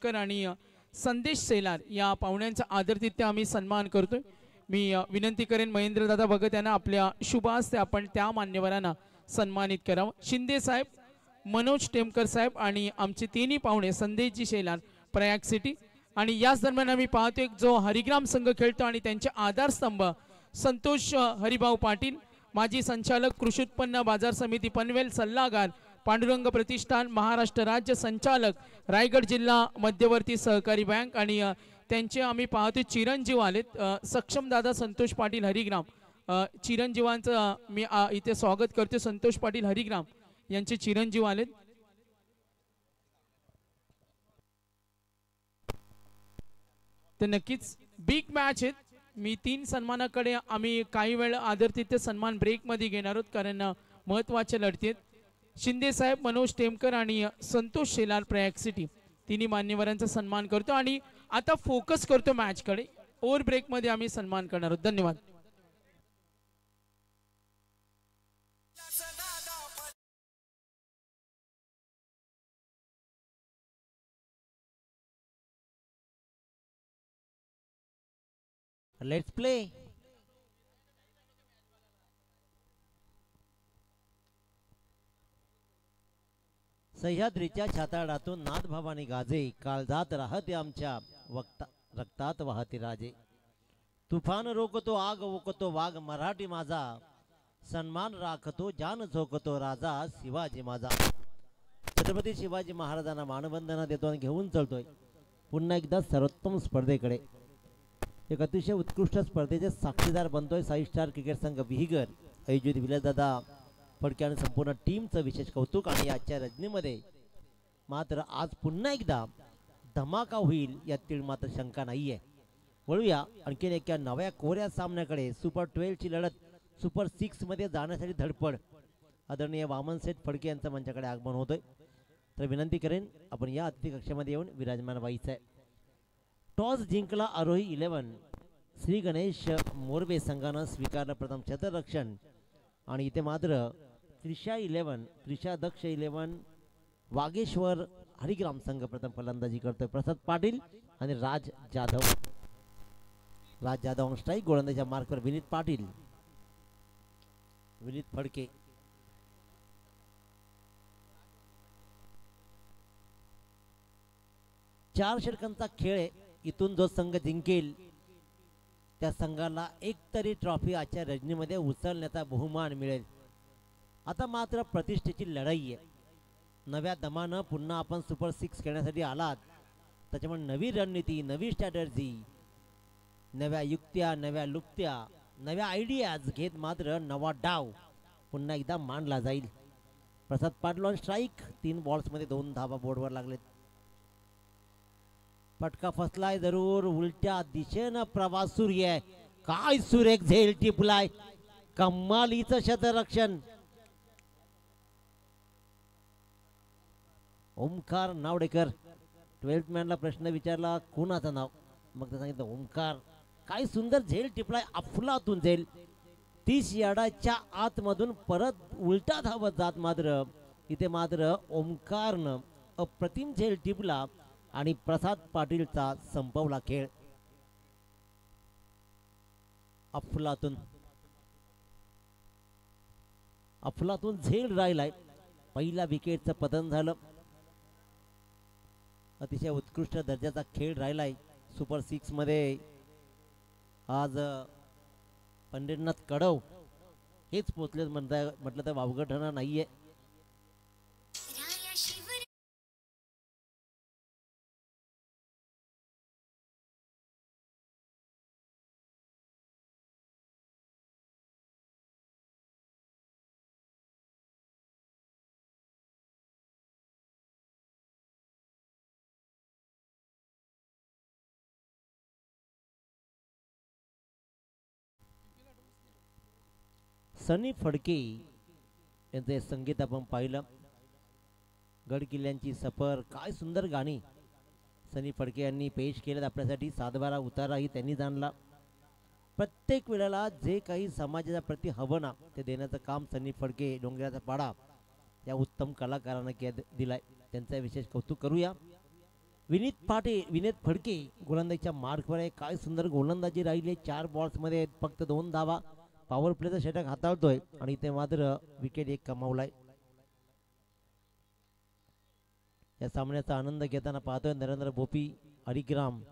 कर आणि संदेश सेलार या पाहुण्यांचा आदरातिथ्य आम्ही सन्मान करतोय। मी विनंती करेन महेंद्रदादा भगत यांना आपल्या शुभ हस्ते आपण त्या मान्यवरांना सन्मानित करावं। शिंदे साहेब, मनोज टेमकर साहेब आणि आमचे तिन्ही पाहुणे संदेशजी शेलार प्रयाग सिटी। आणि याच दरम्यान आम्ही पाहतोय जो हरिग्राम संघ खेळतो आणि त्यांचे आधारस्तंभ संतोष हरिभाऊ पाटील, माजी संचालक कृषी उत्पन्न बाजार समिती पनवेल, सल्लागार पांडुरंग प्रतिष्ठान, महाराष्ट्र राज्य संचालक रायगड जिल्हा मध्यवर्ती सहकारी बँक। आणि त्यांचे आम्ही पाहतोय चिरंजीव आलेत, सक्षम दादा संतोष पाटील हरिग्राम। चिरंजीवांचं मी इथे स्वागत करते। संतोष पाटील हरिग्राम यांचे चिरंजीव आलेत। तर नक्कीच बिग मॅच आहेत। मी तीन सन्मानाकडे आम्ही काही वेळ आदरातिथ्य सन्मान ब्रेक मध्ये घेणार आहोत, कारण महत्त्वाच्या लढती आहेत। शिंदे साहेब, मनोज टेमकर आणि संतोष शेलार प्रयाग सिटी तिन्ही मान्यवरांचा सन्मान करतो आणि आता फोकस करतो मॅच कडे। ओव्हर ब्रेक मध्ये आम्ही सन्मान करणार आहोत। धन्यवाद। Let's play. सह्याद्रीच्या छाताडातून नाथ भवानी गाजे, काळजात राहते आमच्या रक्तात वाहते राजे। तुफान रोखतो आग ओकतो वाघ मराठी माझा, सन्मान राखतो जान झोकतो राजा शिवाजी माझा। छत्रपती शिवाजी महाराजांना मानवंदना देतो आणि घेऊन चलतोय पुन्हा एकदा सर्वोत्तम स्पर्धेकडे। एक अतिशय उत्कृष्ट स्पर्धेचे साक्षीदार बनतोय साई स्टार क्रिकेट संघ विहिगर, अयोजित विलासदादा फडके आणि संपूर्ण टीमचं विशेष कौतुक। आणि आजच्या रजनीमध्ये मात्र आज पुन्हा एकदा धमाका होईल यातील मात्र शंका नाहीये। वळूया आणखीन एका नव्या कोऱ्या सामन्याकडे। सुपर 12 ची लढत सुपर 6 मध्ये जाण्यासाठी धडपड। आदरणीय वामन सेठ फडके यांचं मंचाकडे आगमन होतोय। तर विनंती करेन आपण या अतिथी कक्षामध्ये येऊन विराजमान व्हायचं आहे। टॉस जिंकला आरोही 11 श्री गणेश मोरबे संघानं स्वीकारलं प्रथम क्षेत्ररक्षण। आणि इथे मात्र त्रिशा दक्ष 11 वागेश्वर हरिग्राम संघ प्रथम फलंदाजी करतोय। प्रसाद पाटील आणि राज जाधव ऑन स्ट्राईक। गोलंदाजीच्या मार्कवर विनीत पाटील, विनीत फडके। चार षटकांचा खेळ आहे। इथून जो संघ जिंकेल त्या संघाला एक तरी ट्रॉफी आजच्या रजनीमध्ये उचलण्याचा बहुमान मिळेल। आता मात्र प्रतिष्ठेची लढाई आहे। नव्या दमानं पुन्हा आपण सुपर 6 खेळण्यासाठी आलात, त्याच्यामुळे नवी रणनीती, नवी स्ट्रॅटर्जी, नव्या युक्त्या, नव्या लुक्त्या, नव्या आयडियाज घेत मात्र नवा डाव पुन्हा एकदा मांडला जाईल। प्रसाद पाटील ऑन स्ट्राईक। 3 बॉल्समध्ये 2 धावा बोर्डवर लागलेत। फटका फसलाय जरूर, उलट्या दिशेनं प्रवास सुरू आहे। काय सुरेख झेल टिपलाय, कमालीचं क्षेत्ररक्षण। ओमकार नावडेकर 12th मॅनला प्रश्न विचारला कोणाचं नाव, मग ते सांगितलं ओमकार। काय सुंदर झेल टिपलाय, अफलातून झेल। 30 यार्डाच्या आतमधून परत उलटा धावत जात मात्र इथे मात्र ओमकारनं अप्रतिम झेल टिपला आणि प्रसाद पाटीलचा संपवला खेळ। अफलातून झेल राहिलाय। पहिल्या विकेटचं पतन झालं। अतिशय उत्कृष्ट दर्जाचा खेळ राहिलाय सुपर 6 मध्ये। आज पंढरीनाथ कडव हेच पोचले म्हटलं तर वावगं ठरणार नाहीये। सनी फडके यांचे संगीत आपण पाहिलं। गड किल्ल्यांची सफर, काय सुंदर गाणी सनी फडके यांनी पेश केलेत आपल्यासाठी। सातबारा उताराही त्यांनी जाणला। प्रत्येक वेळेला जे काही समाजाच्या प्रति हवं ना ते देण्याचं काम सनी फडके डोंगराचा पाडा त्या उत्तम कलाकारांना दिलाय। त्यांचा विशेष कौतुक करूया। विनीत फडके गोलंदाजीच्या मार्कवर आहे. काय सुंदर गोलंदाजी राहिली आहे. 4 बॉल्समध्ये फक्त 2 धावा. पॉवर प्लेचा षटक हाताळतोय आणि इथे मात्र विकेट एक कमावलाय. या सामन्याचा आनंद घेताना पाहतोय नरेंद्र भोपी हरिग्राम.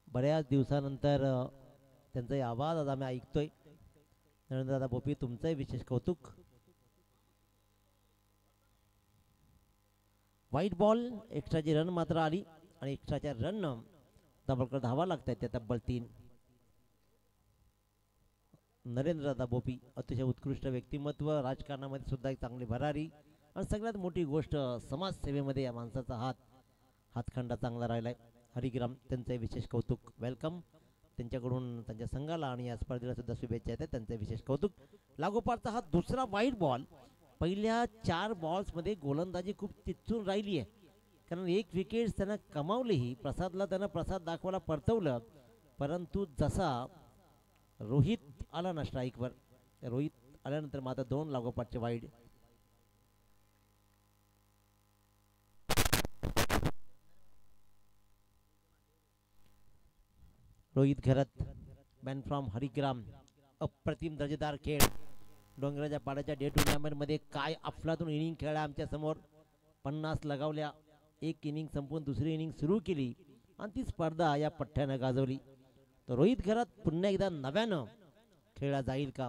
बऱ्याच दिवसानंतर त्यांचा आवाज आज आम्ही ऐकतोय. नरेंद्रदादा भोपी तुमचंही विशेष कौतुक. व्हाईट बॉल एक्स्ट्राची रन मात्र आली आणि एक्स्ट्राच्या रन तब्बल धावा लागतात त्या तब्बल 3. नरेंद्रदादा भोपी अतिशय उत्कृष्ट व्यक्तिमत्व, राजकारणामध्ये सुद्धा एक चांगली भरारी आणि सगळ्यात मोठी गोष्ट समाजसेवेमध्ये या माणसाचा हातखंडा चांगला राहिलाय. हरिग्राम त्यांचे विशेष कौतुक. वेलकम त्यांच्याकडून त्यांच्या संघाला आणि या स्पर्धेला सुद्धा शुभेच्छा येतात. त्यांचे विशेष कौतुक. लागोपाठचा हा दुसरा व्हाईट बॉल. पहिल्या 4 बॉल्समध्ये गोलंदाजी खूप चिचून राहिली आहे, कारण एक विकेट त्यांना कमावलीही. प्रसादला त्यांना प्रसाद दाखवायला परतवलं, परंतु जसा रोहित आला ना स्ट्राईकवर, रोहित आल्यानंतर मात्र 2 लागोपाठचे wide. Rohit Gharat man from Harigram. अप्रतिम दर्जेदार खेळ. डोंगराच्या पाड्याच्या डे टुर्नामेंटमध्ये काय अफलातून इनिंग खेळला आमच्या समोर. 50 लगावल्या. एक इनिंग संपून दुसरी इनिंग सुरू केली आणि ती स्पर्धा या पठ्ठ्यानं गाजवली. तर रोहित घरात पुन्हा एकदा नव्यानं खेळला जाईल का.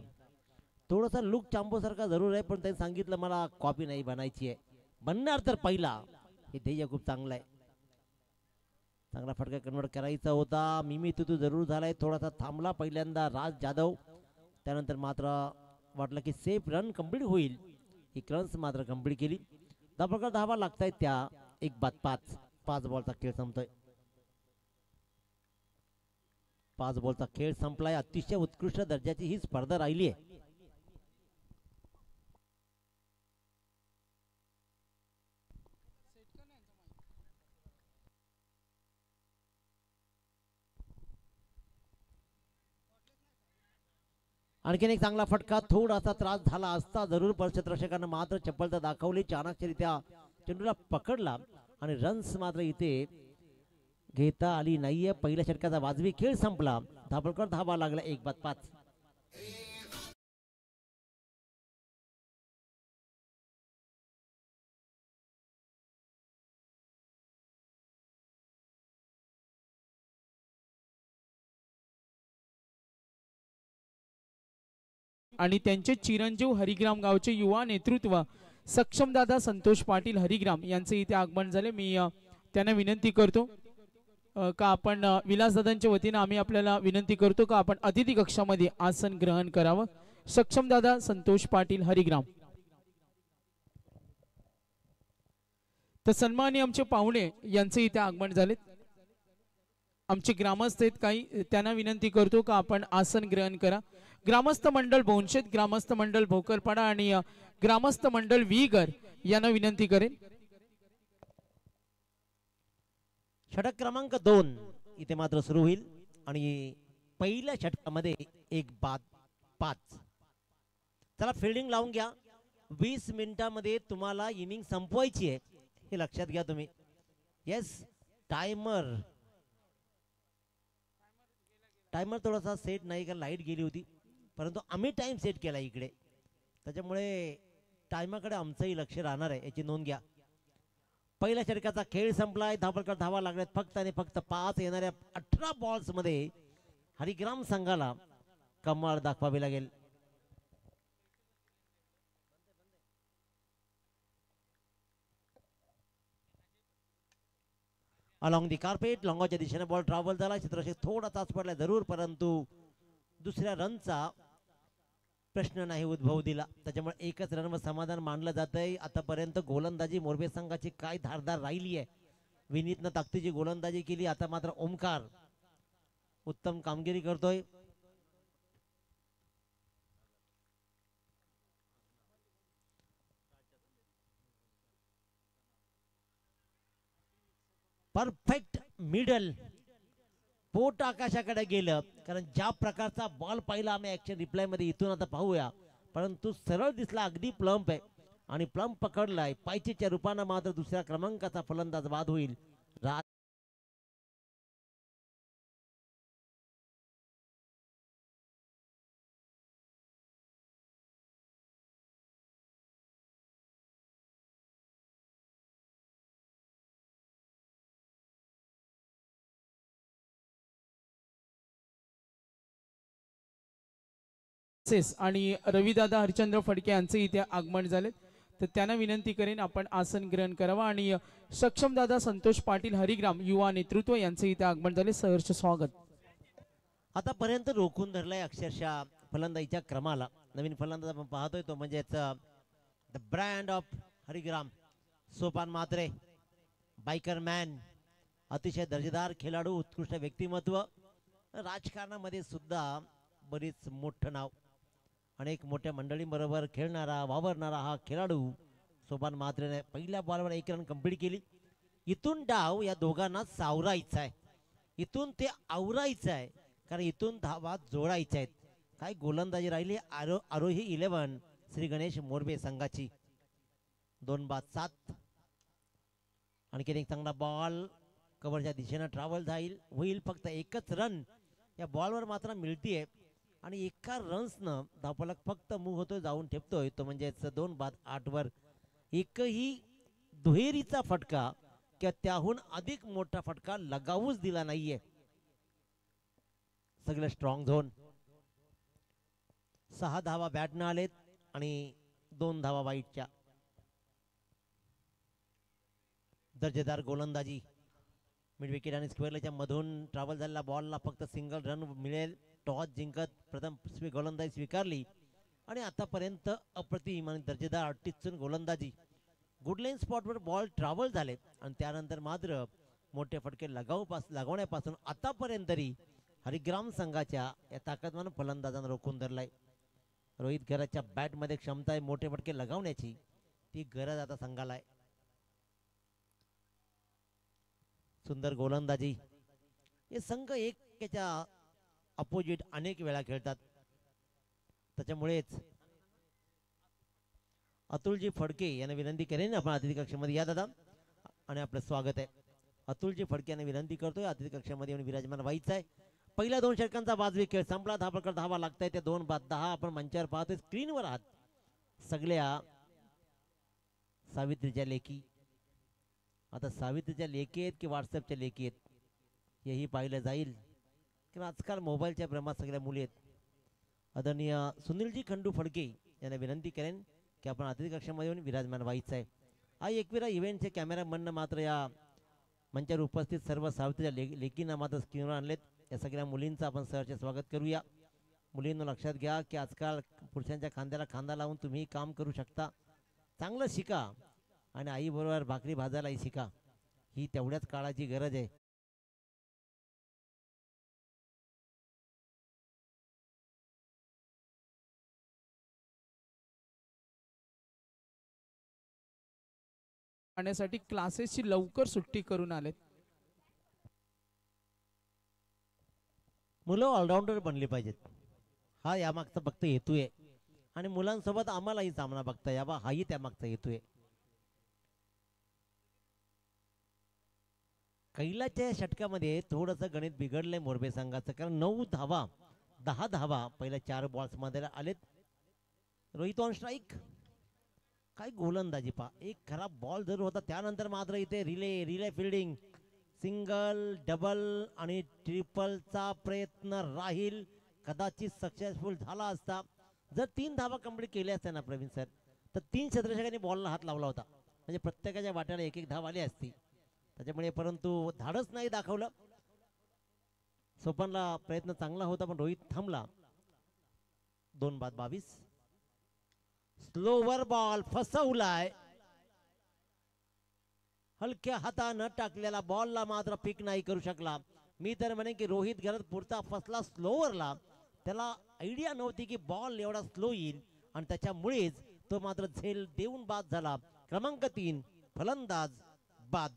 थोडासा लुक चांबोसारखा जरूर आहे, पण त्यांनी सांगितलं मला कॉपी नाही बनायची आहे. बनणार तर पहिला. हे ध्येय खूप चांगलं आहे. चांगला फटका कन्वर्ट करायचा होता. मिमी तू जरूर झालाय. थोडासा थांबला पहिल्यांदा राज जाधव. त्यानंतर मात्र वाटलं की सेफ रन कंप्लीट होईल. एक रन्स मात्र कंप्लीट केली. धावा धावा लागतायत त्या 1-5. 5 बॉलचा खेळ संपतोय. 5 बॉलचा खेळ संपलाय. अतिशय उत्कृष्ट दर्जाची ही स्पर्धा राहिली आहे. आणखीन एक चांगला फटका. थोडासा त्रास झाला असता जरूर, परक्षत्रक्षकांना मात्र चपलता दाखवली. चाणक्यरित्या चेंडूला पकडला आणि रन्स मात्र इथे घेता आली नाहीये. पहिल्या षटकाचा वाजवी खेळ संपला. धाबळकर धावा लागला. 1-5. आणि त्यांचे चिरंजीव हरिग्राम गावचे युवा नेतृत्व सक्षमदादा संतोष पाटील हरिग्राम यांचे इथे आगमन झाले. मी त्यांना विनंती करतो का आपण विलासदादांच्या वतीने आम्ही आपल्याला विनंती करतो का आपण अतिथी कक्षामध्ये आसन ग्रहण करावं. सक्षमदादा संतोष पाटील हरिग्राम. तर सन्माननीय आमचे पाहुणे यांचे इथे आगमन झाले. आमचे ग्रामस्थ आहेत काही, त्यांना विनंती करतो का आपण आसन ग्रहण करा. ग्रामस्थ मंडळ बोनशेत, ग्रामस्थ मंडळ भोकरपाडा आणि ग्रामस्थ मंडळ विगर यांना विनंती करेन. षटक क्रमांक 2 इथे मात्र सुरू होईल आणि पहिल्या षटकामध्ये 1-5. चला फिल्डिंग लावून घ्या. 20 मिनिटांमध्ये तुम्हाला इनिंग संपवायची आहे, हे लक्षात घ्या तुम्ही. येस, टायमर थोडासा सेट नाही का, लाईट गेली होती, परंतु आम्ही टाइम सेट केला इकडे, त्याच्यामुळे टायमाकडे आमचंही लक्ष राहणार आहे, याची नोंद घ्या. पहिल्या षटकाचा खेळ संपलाय. धाबळकर धावा लागल्यात फक्त आणि फक्त 5. येणाऱ्या 18 बॉल्स मध्ये हरिग्राम संघाला कमाल दाखवावी लागेल. अलॉंग दी कार्पेट लॉंगॉच्या दिशेने बॉल ट्रॅव्हल झाला. क्षेत्ररक्षक थोडा तास पडला जरूर, परंतु दुसऱ्या रनचा प्रश्न नाही उद्भव दिला, त्याच्यामुळे एकच रनवर समाधान मानलं जातंय. आतापर्यंत गोलंदाजी मोरबे संघाची काय धारदार राहिली आहे. विनीतनं ताकदीची गोलंदाजी केली. आता मात्र ओमकार उत्तम कामगिरी करतोय. परफेक्ट मिडल, पोट आकाशाकडे गेलं, कारण ज्या प्रकारचा बॉल पाहिला आम्ही ऍक्शन रिप्लाय मध्ये, इथून आता पाहूया, परंतु सरळ दिसला, अगदी प्लम्प आहे आणि प्लम्प पकडलाय. पायचीच्या रूपानं मात्र दुसऱ्या क्रमांकाचा फलंदाज बाद होईल. आणि रविदादा हरिचंद्र फडके यांचे इथे आगमन झाले, तर त्यांना विनंती करेन आपण आसन ग्रहण करावा. आणि सक्षमदादा संतोष पाटील हरिग्राम युवा नेतृत्व यांचे इथे आगमन झाले, सहर्ष स्वागत. आतापर्यंत रोखून धरलाय अक्षरशः फलंदाजीच्या क्रमाला. नवीन फलंदाज आपण पाहतोय तो म्हणजेच the brand of Harigram Sopan Mhatre, biker man, अतिशय दर्जेदार खेळाडू, उत्कृष्ट व्यक्तिमत्व, राजकारणामध्ये सुद्धा बरीच मोठं नाव, अनेक मोठ्या मंडळींबरोबर खेळणारा वावरणारा हा खेळाडू सोपान म्हात्रेने पहिल्या बॉलवर 1 रन कंप्लीट केली. इथून डाव या दोघांना सावरायचा आहे, इथून ते आवरायचं आहे, कारण इथून धावा जोडायच्या आहेत. काय गोलंदाजी राहिली आरोही 11 श्री गणेश मोरबे संघाची. 2 बाद 7. आणखीन एक चांगला बॉल कव्हरच्या दिशेनं ट्रॅव्हल होईल. फक्त एकच रन या बॉलवर मात्र मिळतीये आणि एका रन्सनं धावफलक फक्त मूव्ह होतोय, जाऊन ठेपतोय. तो म्हणजेच 2 बाद 8 वर एकही दुहेरीचा फटका किंवा त्याहून अधिक मोठा फटका लगावूच दिला नाहीये. सगळे स्ट्रॉंग झोन. 6 धावा बॅटनं आलेत आणि 2 धावा वाईटच्या. दर्जेदार गोलंदाजी. मिड विकेट आणि स्क्वेअरच्या मधून ट्रॅव्हल झालेला बॉलला फक्त सिंगल रन मिळेल. टॉस जिंकत प्रथम गोलंदाजी स्वीकारली आणि आतापर्यंत अप्रतिम आणि दर्जेदार 38 गोलंदाजी. गुडलाईन स्पॉटवर बॉल ट्रॅव्हल झाले आणि त्यानंतर मात्र मोठे फटके लागवण्यापासून आतापर्यंत तरी हरिग्राम संघाच्या या ताकदवान फलंदाजांना रोखून धरलाय. रोहित घराच्या बॅटमध्ये क्षमता आहे मोठे फटके लगावण्याची, ती गरज आता संघाला आहे. सुंदर गोलंदाजी. हे संघ एकाच्या अपोजिट अनेक वेळा खेळतात, त्याच्यामुळेच अतुलजी फडके यांना विनंती करेन आपण अतिथी कक्षामध्ये या दादा, आणि आपलं स्वागत आहे. अतुलजी फडके यांना विनंती करतोय अतिथी कक्षामध्ये येऊन विराजमान व्हायचं आहे. पहिल्या 2 षटकांचा बाजवी खेळ संपला. धावा लागताय ते 2 बाद 10 आपण मंचावर पाहतोय, स्क्रीनवर आहात. सगळ्या सावित्रीच्या लेखी. आता सावित्रीच्या लेखी आहेत की व्हॉट्सअपच्या लेखी आहेत हेही पाहिलं जाईल, कारण आजकाल मोबाईलच्या प्रेमात सगळ्या मुली आहेत. आदरणीय सुनीलजी खंडू फडके यांना विनंती करेन की आपण अतिथी कक्षामध्ये येऊन विराजमान व्हायचं आहे. हा एकविरा इव्हेंटचे कॅमेरामॅननं मात्र या मंचावर उपस्थित सर्व सावित्रीच्या लेखींना मात्र स्क्रीनवर आणलेत. या सगळ्या मुलींचं आपण सहर्ष स्वागत करूया. मुलींना लक्षात घ्या की आजकाल पुरुषांच्या खांद्याला खांदा लावून तुम्ही काम करू शकता. चांगलं शिका आणि आईबरोबर भाकरी भाजायलाही शिका, ही तेवढ्याच काळाची गरज आहे. पाहण्यासाठी क्लासेसची लवकर सुट्टी करून आलेत. मुलं ऑलराऊंडर बनली पाहिजेत, हा यामागचा फक्त हेतू आहे. आणि मुलांसोबत आम्हालाही सामना बघता यावा, हाही त्यामागचा हेतू आहे. कैलाच्या षटकामध्ये थोडंसं गणित बिघडलंय मोरबे संघाचं, कारण 9 धावा 10 धावा पहिल्या 4 बॉल्स मध्ये आलेत. Rohit on strike. काय गोलंदाजी पा, एक खराब बॉल जरूर होता, त्यानंतर मात्र इथे रिले फिल्डिंग, सिंगल डबल आणि ट्रिपलचा प्रयत्न राहील. कदाचित सक्सेसफुल झाला असता जर 3 धावा कंप्लीट केल्या असत्या ना प्रवीण सर, तर 3 क्षेत्ररक्षकांनी बॉलला हात लावला होता, म्हणजे प्रत्येकाच्या वाट्याला 1-1 धाव आली असती. त्याच्यामुळे परंतु धाडस नाही दाखवलं. सोपानला प्रयत्न चांगला होता पण रोहित थांबला. 2 बाद 22. स्लोवर बॉल फसवलाय. हलक्या हातानं टाकलेला बॉलला मात्र पिक नाही करू शकला. मी तर म्हणे की रोहित घरात पुरता फसला स्लोवरला. त्याला आयडिया नव्हती की बॉल एवढा स्लो येईल आणि त्याच्यामुळेच तो मात्र झेल देऊन बाद झाला. क्रमांक 3 फलंदाज बाद.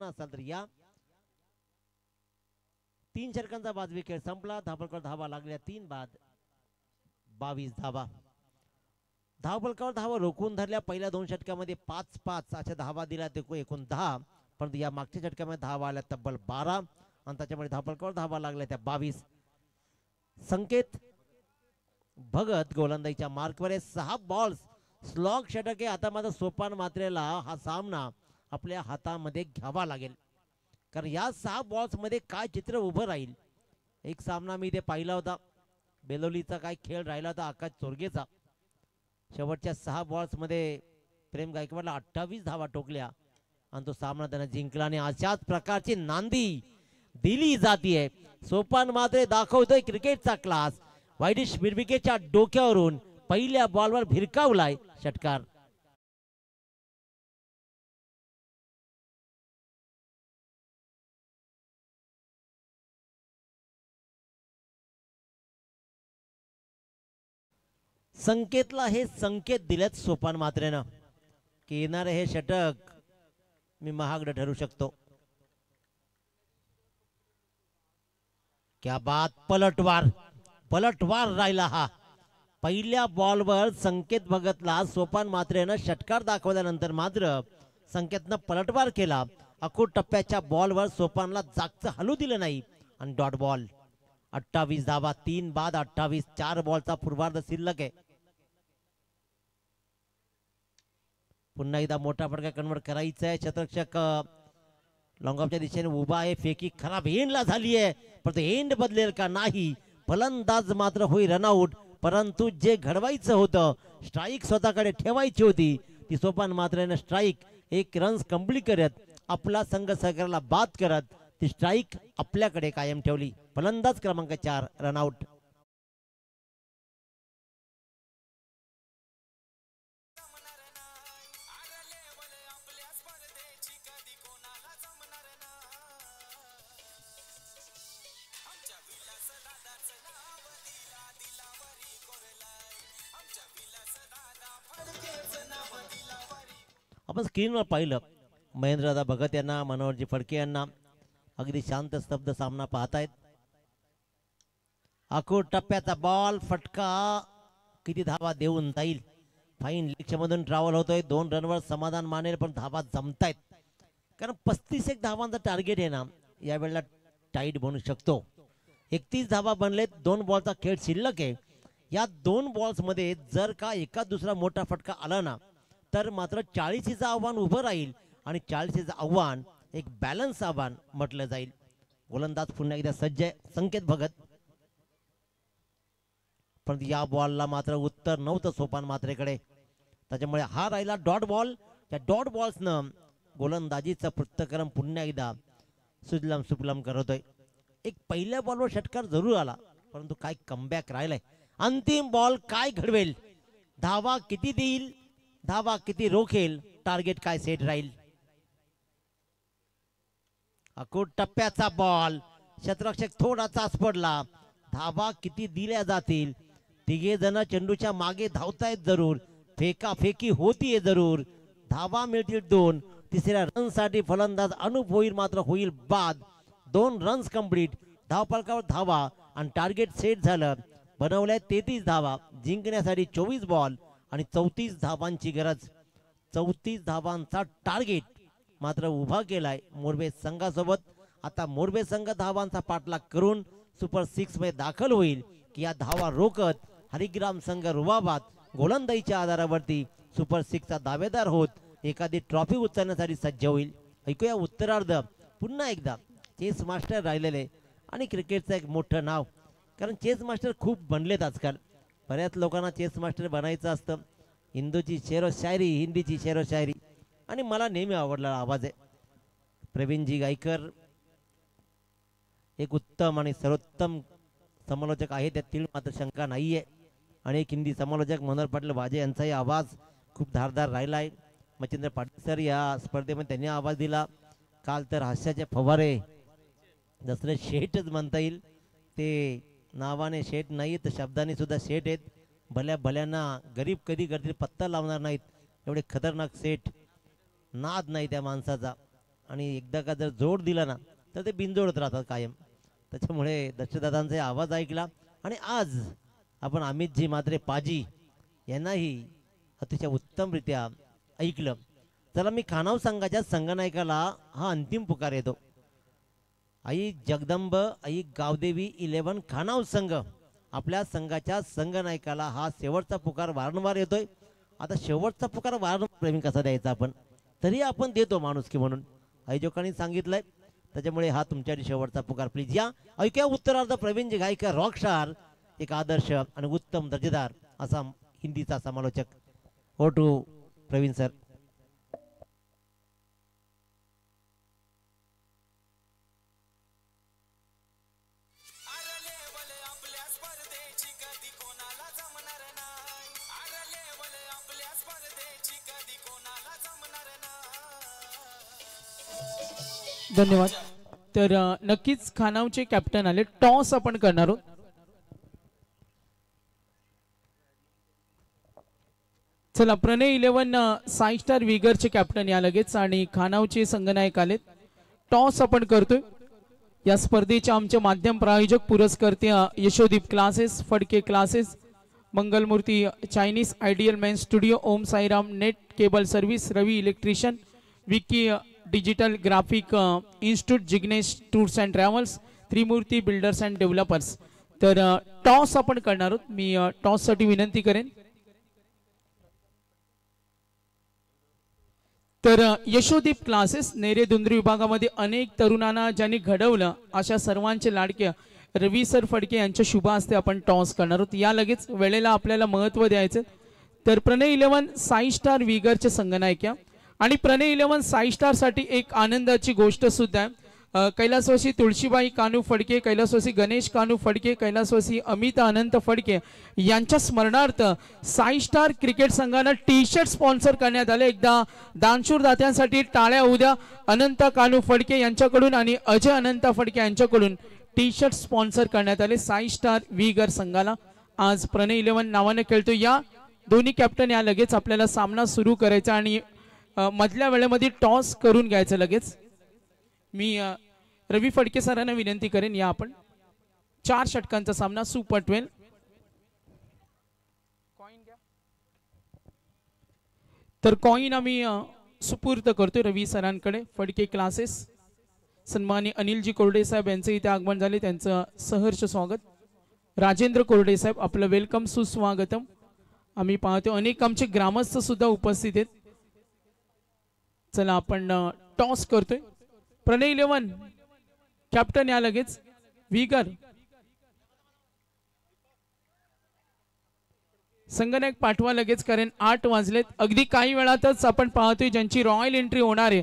असाल तर या. 3 षटकांचा बाद विकेट संपला. धावफलकावर धावा लागल्या 3 बाद 22 धावा. धावफलकावर धावा रोखून धरल्या. पहिल्या 2 षटकामध्ये 5-5 अशा धावा दिल्या ते एकूण 10, परंतु या मागच्या षटकामध्ये धावा आल्या तब्बल 12 आणि त्याच्यामुळे धावफलकावर धावा लागल्या त्या 22. संकेत भगत गोलंदाजीच्या मार्कवर 6 बॉल्स स्लॉग षटक आहे. आता मात्र सोपान मात्रेला हा सामना आपल्या हातामध्ये घ्यावा लागेल, कारण या 6 बॉल्स मध्ये काय चित्र उभं राहील. एक सामना मी इथे पाहिला होता, बेलोलीचा काय खेळ राहिला होता आकाश चोरगेचा. शेवटच्या 6 बॉल्स मध्ये प्रेम गायकवाडला 28 धावा टोकल्या आणि तो सामना त्याने जिंकला. आणि अशाच प्रकारची नांदी दिली जातीये. सोपान मात्रे दाखवतोय क्रिकेटचा क्लास. वाईडिश बिरबिकेच्या डोक्यावरून पहिल्या बॉलवर भिरकावलाय षटकार. संकेतला हे संकेत दिलेत सोपान मात्रेनं की येणारे हे षटक मी महागडं ठरू शकतो. क्या बात, पलटवार पलटवार राहिला हा. पहिल्या बॉलवर संकेत भगतला सोपान मात्रेनं षटकार दाखवल्यानंतर मात्र संकेतनं पलटवार केला. अखूट टप्प्याच्या बॉलवर सोपानला जागचं हलू दिलं नाही आणि डॉट बॉल. 28 धावा 3 बाद 28. 4 बॉलचा पूर्वार्ध शिल्लक आहे. पुन्हा एकदा मोठा फटका कन्वर्ट करायचा आहे. क्षेत्ररक्षक लॉंगऑफच्या दिशेने उभा आहे. फेकी खराब एंडला झाली आहे, परंतु एंड बदलेल का नाही. फलंदाज मात्र होई रनआउट, परंतु जे घडवायचं होतं, स्ट्राईक स्वतःकडे ठेवायची होती, ती सोपान मात्रेनं स्ट्राईक 1 रन्स कंप्लीट करत आपला संघ सहकार्याला बाद करत ती स्ट्राईक आपल्याकडे कायम ठेवली. फलंदाज क्रमांक 4 रनआउट. आपण स्क्रीनवर पाहिलं महेंद्रदादा भगत यांना, मनोहरजी फडके यांना अगदी शांत स्तब्ध सामना पाहतायत. अखूट टप्प्याचा बॉल फटका किती धावा देऊन जाईल. फाईन लेगमधून ट्रॅव्हल होतोय. 2 रनवर समाधान मानेल, पण धावा जमतायत, कारण 35 धावांचा टार्गेट आहे ना, यावेळेला टाईट बनू शकतो. 31 धावा बनलेत. 2 बॉलचा खेळ शिल्लक आहे. या 2 बॉल्स मध्ये जर का एका दुसरा मोठा फटका आला ना, तर मात्र 40चं आव्हान उभं राहील आणि 40चं आव्हान एक बॅलन्स आव्हान म्हटलं जाईल. गोलंदाज पुन्हा एकदा सज्ज आहे संकेत भगत, पण या बॉलला मात्र उत्तर नव्हतं सोपान मात्रेकडे. त्याच्यामुळे हा राहिला डॉट बॉल. त्या डॉट बॉल्सनं गोलंदाजीचं पृथक्करण पुन्हा एकदा सुजलम सुफलम करतोय. एक पहिल्या बॉलवर षटकार जरूर आला, परंतु काय कमबॅक राहिलाय. अंतिम बॉल काय घडवेल, धावा किती देईल, धावा किती रोखेल, टार्गेट काय सेट राहील. अखूट टप्प्याचा बॉल, क्षेत्ररक्षक थोडा चाच पडला. धावा किती दिल्या जातील. 3 जण चेंडूच्या मागे धावतायत जरूर, फेकाफेकी होतीये जरूर. धावा मिळतील 2. तिसऱ्या रनसाठी फलंदाज अनुप होईल, मात्र होईल बाद. 2 रन्स कंप्लीट. धावफलकावर धावा आणि टार्गेट सेट झालं. बनवल्या 33 धावा. जिंकण्यासाठी 24 बॉल आणि 34 धावांची गरज. 34 धावांचा टार्गेट मात्र उभा केलाय मोरबे संघासोबत. आता मोरबे संघ धावांचा पाठलाग करून सुपर 6 मध्ये दाखल होईल की या धावा रोकत हरिग्राम संघ रुबाबात गोलंदाजीच्या आधारावरती सुपर 6 चा दावेदार होत एखादी ट्रॉफी उचलण्यासाठी सज्ज होईल. ऐकूया उत्तरार्ध पुन्हा एकदा. चेस मास्टर राहिलेले आणि क्रिकेटचं एक मोठं नाव, कारण चेस मास्टर खूप बनलेत आजकाल. बऱ्याच लोकांना चेस मास्टर बनायचं असतं. हिंदूची शेरो शायरी, हिंदीची शेरो शायरी, आणि मला नेहमी आवडलेला आवाज आहे. प्रवीणजी गायकर एक उत्तम आणि सर्वोत्तम समालोचक आहे, त्यातील मात्र शंका नाहीये. आणि एक हिंदी समालोचक मनोहर पाटील वाजे यांचाही आवाज खूप धारदार राहिला आहे. मच्छिंद्र पाटील सर या स्पर्धेमध्ये त्यांनी आवाज दिला. काल तर हास्याचे फवारे, जसं शेठच म्हणता येईल, ते नावाने शेठ नाही तर शब्दाने सुद्धा शेठ आहेत. भल्या भल्यांना गरीब कधी करतील पत्ता लावणार नाहीत, एवढे खतरनाक सेठ. नाद नाही त्या माणसाचा, आणि एकदा का जर जोड दिला ना तर ते बिनजोडत राहतात कायम. त्याच्यामुळे दर्शकदादांचा आवाज ऐकला आणि आज आपण अमितजी मात्रे पाजी यांनाही अतिशय उत्तमरित्या ऐकलं. चला मी खानाव संघाच्या संघनायकाला हा अंतिम पुकार येतो. आई जगदंब आई गावदेवी 11 खानाव संघ आपल्या संघाच्या संघनायकाला हा शेवटचा पुकार वारंवार येतोय. आता शेवटचा पुकार वारंवार प्रेमी कसा द्यायचा आपण, तरी आपण देतो माणुसकी म्हणून आयोजकांनी सांगितलंय. त्याच्यामुळे हा तुमच्यासाठी शेवटचा पुकार. प्लीज या ऐक्या उत्तरार्ध प्रवीणजी गायकर रॉकस्टार, एक आदर्श आणि उत्तम दर्जेदार असा हिंदीचा समालोचक. हो टू प्रवीण सर. धन्यवाद. तर नक्कीच खानावचे कॅप्टन आले. टॉस आपण करणार आहोत. चला प्रणय 11 साई स्टार विगरचे कॅप्टन या लगेच आणि खानावचे संघनायक आलेत. टॉस आपण करतोय. या स्पर्धेचे आमचे माध्यम प्रायोजक पुरस्कर्ते Yashodeep classes, Phadke classes, Mangalmurti Chinese, ideal men studio, Om Sairam net cable service, Ravi electrician, Vicky digital graphic institute, Jignesh tours and travels, Trimurti builders and developers. तर टॉस आपण करणार आहोत. मी टॉससाठी विनंती करेन. तर यशोदीप क्लासेस नेरे दुंद्री विभागामध्ये अनेक तरुणांना ज्यांनी घडवलं अशा सर्वांचे लाडके रवी सर फडके यांच्या शुभ हस्ते आपण टॉस करणार आहोत. या लगेच वेळेला आपल्याला महत्त्व द्यायचं. तर प्रणय 11 साई स्टार विगरचे संघनायक आणि प्रणय 11 साई स्टार साठी एक आनंदाची गोष्ट सुद्धा आहे. कैलासवासी तुळशीबाई कानू फडके, कैलासवासी गणेश कानू फडके, कैलासवासी अमित अनंत फडके यांच्या स्मरणार्थ साई स्टार क्रिकेट संघानं टी शर्ट स्पॉन्सर करण्यात आले. एकदा दानशूर दात्यांसाठी टाळ्या उद्या. अनंत कानू फडके यांच्याकडून आणि अजय अनंत फडके यांच्याकडून टी शर्ट स्पॉन्सर करण्यात आले साई स्टार विगर संघाला. आज प्रणय 11 नावाने खेळतो. या दोन्ही कॅप्टन या लगेच आपल्याला सामना सुरू करायचा आणि मधल्या वेळेमध्ये टॉस करून घ्यायचं लगेच. मी रवी फडके सरांना विनंती करेन. या आपण 4 षटकांचा सामना सुपर 12. तर कॉइन आम्ही सुपूर्द करतोय रवी सरांकडे. फडके क्लासेस सन्माननीय अनिलजी कोरडे साहेब यांचे इथे आगमन झाले, त्यांचं सहर्ष स्वागत. राजेंद्र कोरडे साहेब आपलं वेलकम, सुस्वागतम. आम्ही पाहतो अनेक आमचे ग्रामस्थ सुद्धा उपस्थित आहेत. चला आपण टॉस करतोय. प्रणय 11 कॅप्टन या लगेच विगर. संगणक पाठवा लगेच, कारण 8 वाजलेत. अगदी काही वेळातच आपण पाहतोय ज्यांची रॉयल एंट्री होणार आहे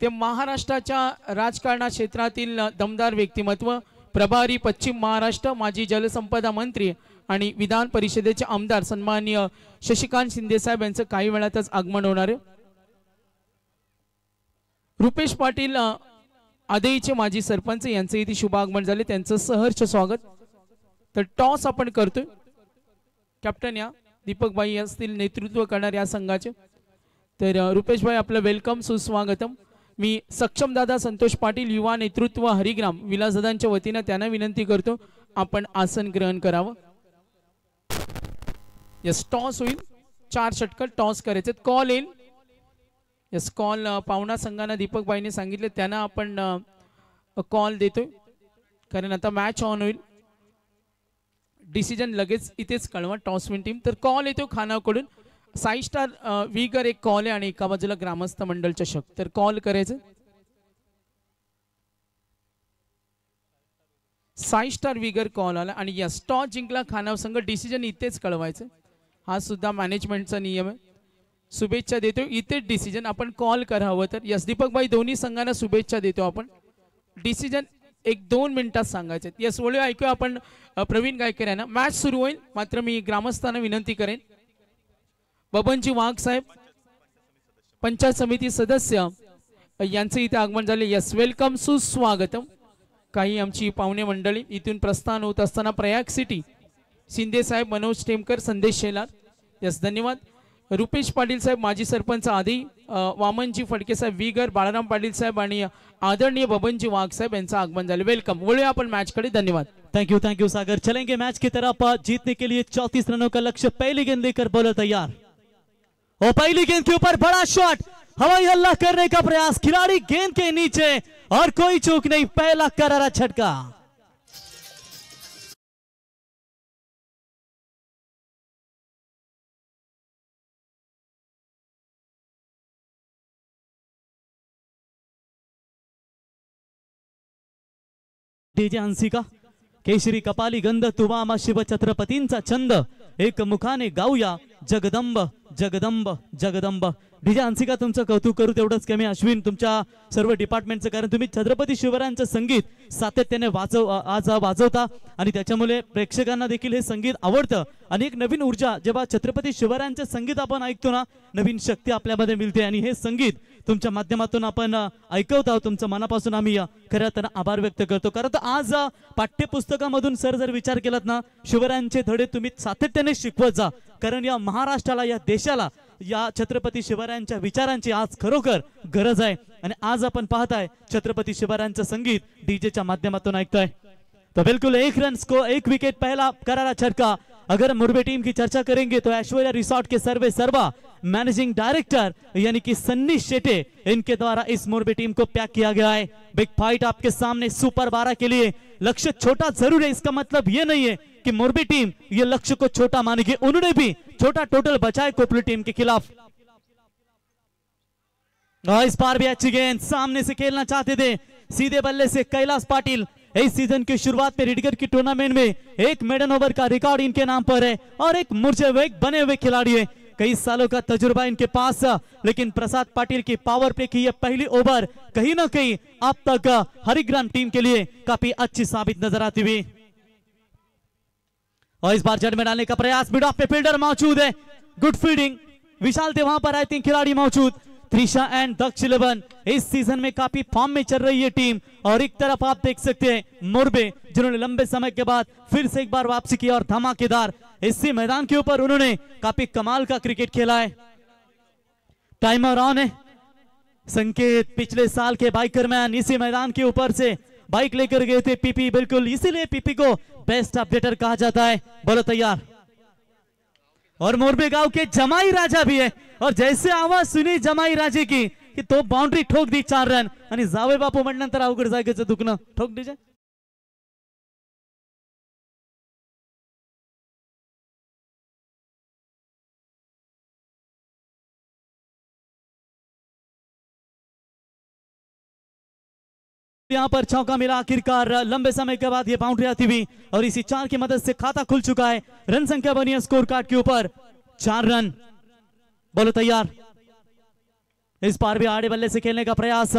ते महाराष्ट्राच्या राजकारणा क्षेत्रातील दमदार व्यक्तिमत्व, प्रभारी पश्चिम महाराष्ट्र, माजी जलसंपदा मंत्री आणि विधान परिषदेचे आमदार सन्माननीय शशिकांत शिंदे साहेब यांचं काही वेळातच आगमन होणार आहे. रुपेश पाटील आदेईचे माजी सरपंच यांचे इथे शुभ आगमन झाले, त्यांचं सहर्ष स्वागत. तर टॉस आपण करतोय. कॅप्टन या दीपकबाई असतील नेतृत्व करणार या संघाचे. तर रुपेश भाई आपलं वेलकम, सुस्वागतम. मी सक्षम दादा संतोष पाटील युवा नेतृत्व हरिग्राम विलासदादांच्या वतीने त्यांना विनंती करतो आपण आसन ग्रहण करावं. यस टॉस होईल. 4 षटक टॉस करायचे. कॉल येईल. यस कॉल पाहुणा संघांना दीपकबाईंनी सांगितले त्यांना आपण कॉल देतोय, कारण आता मॅच ऑन होईल. डिसिजन लगेच इथेच कळवा टॉस विन टीम. तर कॉल येतो खानाकडून. साई स्टार विगर एक कॉल आहे आणि एका बाजूला ग्रामस्थ मंडळ चषक. तर कॉल करायचं. साई स्टार विगर कॉल आला आणि यस टॉस जिंकला खानाव संघ. डिसिजन इथेच कळवायचं. हा सुद्धा मॅनेजमेंटचा नियम आहे. शुभेच्छा देतो. इथे डिसिजन आपण कॉल करावं. तर यस दीपकबाई दोन्ही संघांना शुभेच्छा देतो आपण. डिसिजन 1-2 मिनिटात सांगायचे. यस वळू ऐकूया आपण प्रवीण गायकर यांना. मॅच सुरू होईल, मात्र मी ग्रामस्थांना विनंती करेन बबनजी वाघ साहेब पंचायत समिती सदस्य यांचे इथे आगमन झाले. यस वेलकम, सुस्वागतम. काही आमची पाहुणे मंडळी इथून प्रस्थान होत असताना प्रयाग सिटी शिंदे साहेब, मनोज टेमकर, संदेश शेलार. यस धन्यवाद. रुपेश पाटील साहेब माजी सरपंच आदी वामनजी फडके साहेब वीगर, बाळाराम पाटील साहेब आणि आदरणीय बबनजी वाघ साहेब यांचं आगमन झाले. वेलकम. वळूया आपण मॅच कडे. धन्यवाद. थैंक यू सागर. चलेंगे मैच की तरफ. जीतने के लिए 34 रनों का लक्ष्य. पहली गेंद लेकर बॉलर तैयार और पहली गेंद के ऊपर बड़ा शॉट, हवाई हल्ला करने का प्रयास, खिलाड़ी गेंद के नीचे और कोई चूक नहीं. पहला करारा झटका. डीजे हंसिका, केशरी कपाली गंध, तुवामा शिव छत्रपतींचा छंद, एक मुखाने गाऊया जगदंब जगदंब जगदंब. डीजे हंसिका, तुमचं कौतुक करू तेवढंच कमी. अश्विन, तुमच्या सर्व डिपार्टमेंटचं, कारण तुम्ही छत्रपती शिवरायांचं संगीत सातत्याने आज वाजवता आणि त्याच्यामुळे प्रेक्षकांना देखील हे संगीत आवडतं आणि एक नवीन ऊर्जा जेव्हा छत्रपती शिवरायांचं संगीत आपण ऐकतो ना, नवीन शक्ती आपल्यामध्ये मिळते आणि हे संगीत तुमच्या माध्यमातून आपण ऐकवत आहोत. तुमचं मनापासून आम्ही खऱ्या अर्थानं आभार व्यक्त करतो. कारण तर आज पाठ्यपुस्तकामधून सर जर विचार केलात ना, शिवरायांचे धडे तुम्ही सातत्याने शिकवत जा, कारण या महाराष्ट्राला, या देशाला या छत्रपती शिवरायांच्या विचारांची आज खरोखर गरज आहे. आणि आज आपण पाहताय छत्रपती शिवरायांचं संगीत डीजेच्या माध्यमातून ऐकताय. तो बिल्कुल एक रन स्कोर, एक विकेट, पहला करारा छक्का. अगर मुरबे टीम की चर्चा करेंगे तो ऐश्वर्या रिसोर्ट के सर्वे सर्वा मैनेजिंग डायरेक्टर यानी कि सन्नी शेटे, इनके द्वारा इस मुरबे टीम को पैक किया गया है. बिग फाइट आपके सामने सुपर 12 के लिए. लक्ष्य छोटा जरूर है, इसका मतलब ये नहीं है कि मुरबी टीम ये लक्ष्य को छोटा मानेगी. उन्होंने भी छोटा टोटल बचाए कोपली टीम के खिलाफ. इस बार भी अच्छी गेंद, सामने से खेलना चाहते थे सीधे बल्ले से कैलाश पाटिल. इस सीजन की शुरुआत में रिडगर की टूर्नामेंट में एक मेडन ओवर का रिकॉर्ड इनके नाम पर है और एक मूर्छे हुए बने हुए खिलाड़ी है. कई सालों का तजुर्बा इनके पास, लेकिन प्रसाद पाटिल की पावर प्ले की यह पहली ओवर कहीं ना कहीं अब तक हरिग्राम टीम के लिए काफी अच्छी साबित नजर आती हुई. और इस बार जड़ में डालने का प्रयास, मिड ऑफ पे फील्डर मौजूद है, गुड फील्डिंग, विशाल थे वहां पर, आई थिंक खिलाड़ी मौजूद. त्रिशा एंड दक्ष 11 इस सीजन में काफी फॉर्म में चल रही है टीम. और एक तरफ आप देख सकते हैं मुरबे, जिन्होंने लंबे समय के बाद फिर से एक बार वापसी की और धमाकेदार इसी मैदान के ऊपर उन्होंने काफी कमाल का क्रिकेट खेला है. टाइमर ऑन है. संकेत पिछले साल के बाइकर मैन इसी मैदान के ऊपर से बाइक लेकर गए थे पीपी, बिल्कुल इसीलिए पीपी को बेस्ट अपडेटर कहा जाता है. बोलो तैयार. और मोरबे गांव के जमाई राजा भी है और जैसे आवाज सुनी जमाई राजे की कि तो बाउंड्री ठोक दी 4 रन. आणि जावे बापू म्हटल्यानंतर अवघड जागेचं दुखणं. ठोक दीजे. यहाँ पर चौका मिला आखिरकार, लंबे समय के बाद ये बाउंड्री आती हुई और इसी 4 की मदद से खाता खुल चुका है. रन संख्या बनी है स्कोर कार्ड के ऊपर 4 रन. बोलो तैयार. इस बार भी आड़े बल्ले से खेलने का प्रयास,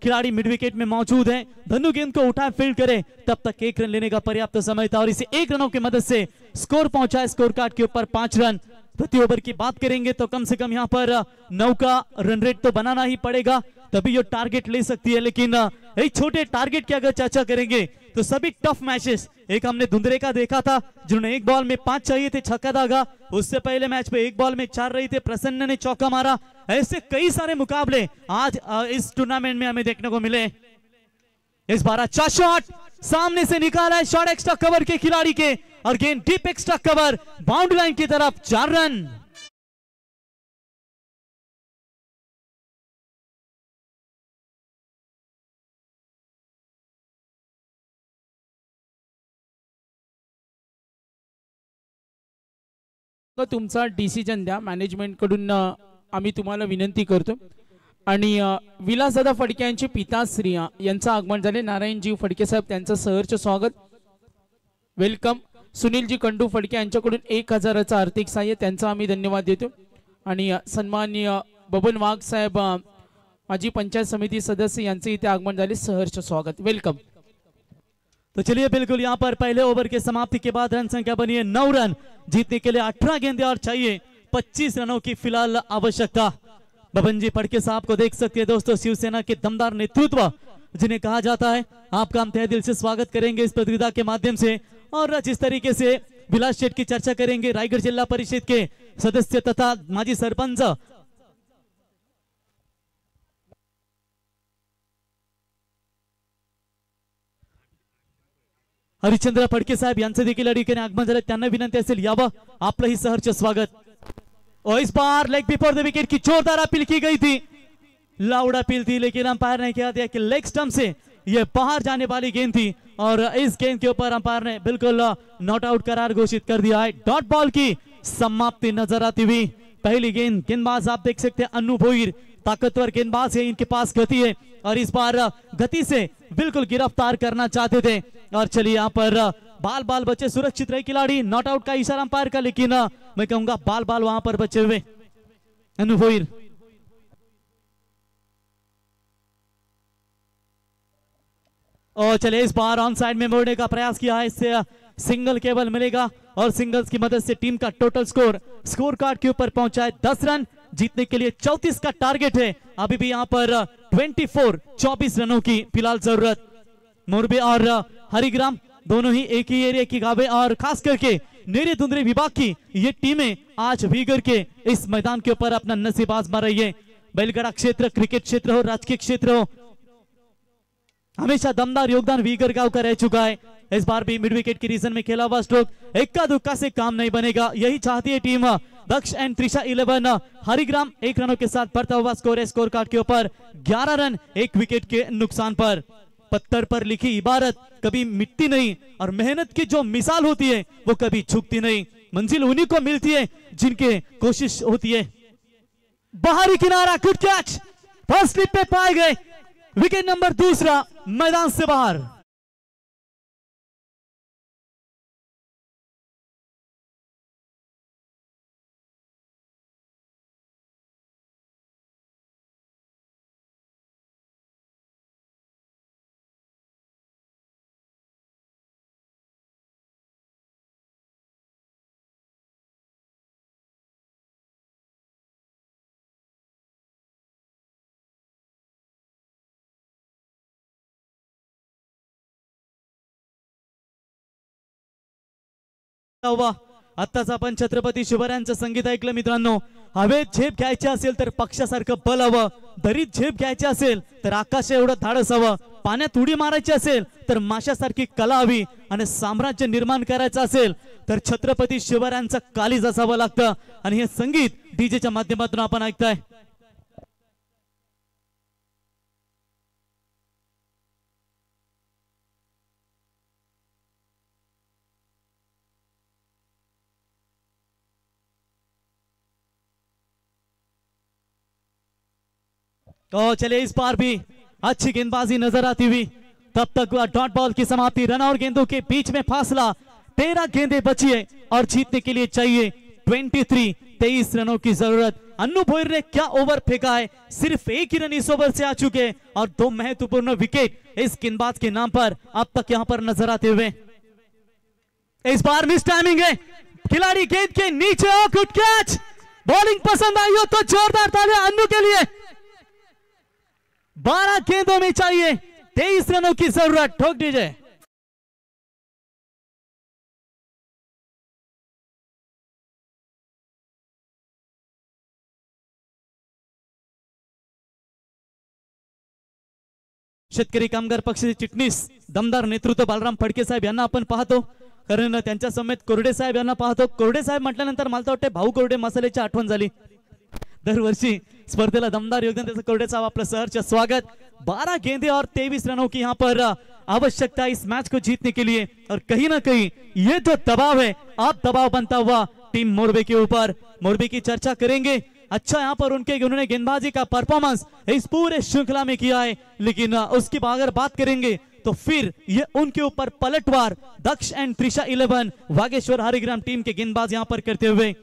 खिलाड़ी मिड विकेट में मौजूद है. धनु गेंद को उठाए फील्ड करे तब तक 1 रन लेने का पर्याप्त समय था और इसे 1 रनों की मदद से स्कोर पहुंचा. स्कोर कार्ड के ऊपर 5 रन. प्रति ओवर की बात करेंगे तो कम से कम यहाँ पर 9 का रन रेट तो बनाना ही पड़ेगा, तभी ये टारगेट ले सकती है. लेकिन एक छोटे टारगेट की अगर चर्चा करेंगे तो सभी टफ मैचेस, एक हमने धुंधरे का देखा था जिन्होंने 1 बॉल में 5 चाहिए थे छक्का दागा, उससे पहले मैच पे 1 बॉल में 4 रही थे, प्रसन्न ने चौका मारा. ऐसे कई सारे मुकाबले आज इस टूर्नामेंट में हमें देखने को मिले. इस बार अच्छा शॉट सामने से निकाला है, शॉट एक्स्ट्रा कवर के खिलाड़ी के और गेंद deep extra cover boundary line की तरफ. 4 रन. तुमचा डिसिजन द्या मॅनेजमेंट कडून, आम्ही तुम्हाला विनंती करतो. आणि विलासदादा फडके यांचे पिताश्री यांचं आगमन झाले. नारायणजी फडके साहेब त्यांचं सहर्ष स्वागत. वेलकम. सुनीलजी कंडू फडके यांच्याकडून 1000चं आर्थिक सहाय्य, त्यांचा आम्ही धन्यवाद देतो. आणि सन्माननीय बबन वाघ साहेब माजी पंचायत समिती सदस्य यांचे इथे आगमन झाले. सहर्ष स्वागत. वेलकम. तो चलिए बिल्कुल यहाँ पर पहले ओवर के समाप्ति के बाद रन संख्या बनी है 9 रन. जीतने के लिए 18 गेंदें और चाहिए 25 रनों की फिलहाल आवश्यकता. बबन जी फड़के साहब को देख सकते हैं दोस्तों, शिवसेना के दमदार नेतृत्व जिन्हें कहा जाता है. आपका हम तहे दिल से स्वागत करेंगे इस प्रतियोगिता के माध्यम से. और जिस तरीके से विलास शेठ की चर्चा करेंगे, रायगढ़ जिला परिषद के सदस्य तथा माजी सरपंच हरिश्चंद्र फडके साहेब यांचे देखील या ठिकाणी आगमन झाले, त्यांना विनंती असेल यावं, आपलंही सहर्ष स्वागत। और इस बार लेग बिफोर द विकेट की जोरदार अपील की गई थी, लाउड अपील थी, लेकिन अंपायर ने कहा था कि लेग स्टंप से ये बाहर जाने वाली गेंद थी और इस गेंद के ऊपर अंपायर ने बिल्कुल नॉट आउट करार घोषित कर दिया है। डॉट बॉल की समाप्ति नजर आती हुई पहली गेंद, गेंदबाज आप देख सकते हैं अन्नू भोईर, ताकतवर गेंदबाज है, इनके पास गति है और इस बार गति से बिल्कुल गिरफ्तार करना चाहते थे। और चलिए यहाँ पर बाल बाल बचे, सुरक्षित रहे खिलाड़ी, नॉट आउट का इशारा अंपायर का, लेकिन मैं कहूंगा बाल बाल वहां पर बचे हुए। अन्नू भोईर और चले इस बार ऑन साइड में मोड़ने का प्रयास किया है, इससे सिंगल केवल मिलेगा और सिंगल्स की मदद से टीम का टोटल स्कोर कार्ड के ऊपर पहुंचा है 10 रन, जीतने के लिए 34 का टारगेट है। अभी भी यहाँ पर 24 रनों की फिलहाल जरूरत। मोरबी और हरिग्राम दोनों ही एक ही एरिया की गावे और खास करके नेरे धुंधरे विभाग की ये टीमें आज भीगर के इस मैदान के ऊपर अपना नसीब आजमा रही है। बैलगाड़ा क्षेत्र, क्रिकेट क्षेत्र हो, राजकीय क्षेत्र हो, हमेशा दमदार योगदान वीगर गांव का रह चुका है। इस बार भी मिड विकेट की रीजन में खेला हुआ स्ट्रोक इक्का दुक्का से काम नहीं बनेगा, यही चाहती है टीम दक्ष एंड त्रिशा 11। हरिग्राम 1 रनों के साथ बढ़ता हुआ स्कोर कार्ड के ऊपर 11 रन 1 विकेट के नुकसान पर। पत्थर पर लिखी इबारत कभी मिटती नहीं और मेहनत की जो मिसाल होती है वो कभी झुकती नहीं, मंजिल उन्हीं को मिलती है जिनके कोशिश होती है। बाहरी किनारा, गुड कैच, फर्स्ट स्लिप पे पाए गए, विकेट नंबर 2 मैदान से बाहर। आत्ताच आपण छत्रपती शिवरायांचं संगीत ऐकलं मित्रांनो। हवेत झेप घ्यायची असेल तर पक्षासारखं बल हवं, दरीत झेप घ्यायची असेल तर आकाश एवढं धाडस हवं, पाण्यात उडी मारायची असेल तर माशासारखी कला हवी आणि साम्राज्य निर्माण करायचं असेल तर छत्रपती शिवरायांचं कालीज असावं लागतं। आणि हे संगीत डीजेच्या माध्यमातून आपण ऐकताय। तो चले इस बार भी अच्छी गेंदबाजी नजर आती हुई, तब तक डॉट बॉल की समाप्ति, रन और गेंदों के बीच में फासला 13 गेंदें बची है और जीतने के लिए चाहिए 23 रनों की जरूरत। अन्नू भोईर ने क्या ओवर फेंका है, सिर्फ 1 ही रन इस ओवर से आ चुके हैं और 2 महत्वपूर्ण विकेट इस गेंदबाज के नाम पर अब तक यहां पर नजर आते हुए। इस बार मिस टाइमिंग है, खिलाड़ी गेंद के नीचे, गुड कैच, बॉलिंग पसंद आई हो तो जोरदार तालियां अन्नू के लिए। 12 गेंदों में चाहिए 23 रनों की जरूरत, ठोक दीजिए। शेतकरी कामगार पक्षाचे चिटणीस दमदार नेतृत्व बालराम फडके साहेब यांना आपण पाहतो, कारण त्यांच्या समेत कोरडे साहेब यांना पाहतो। कोरडे साहेब म्हटल्यानंतर मला तर वाटते भाऊ कोरडे मसाल्याची आठवण झाली। दरवर्षी स्पर्धेला दमदार योगदान देते कोरडे साहब, आपलं सहर्ष स्वागत। 12 गेंदे और 23 रनों की यहाँ पर आवश्यकता इस मैच को जीतने के लिए, और कहीं ना कहीं ये जो दबाव है, आप दबाव बनता हुआ टीम मोरबी के ऊपर। मोरबी की चर्चा करेंगे, अच्छा यहाँ पर उन्होंने गेंदबाजी का परफॉर्मेंस इस पूरे श्रृंखला में किया है, लेकिन उसकी अगर बात करेंगे तो फिर ये उनके ऊपर पलटवार दक्ष एंड त्रिशा 11 वागेश्वर हरिग्राम टीम के गेंदबाज यहाँ पर करते हुए।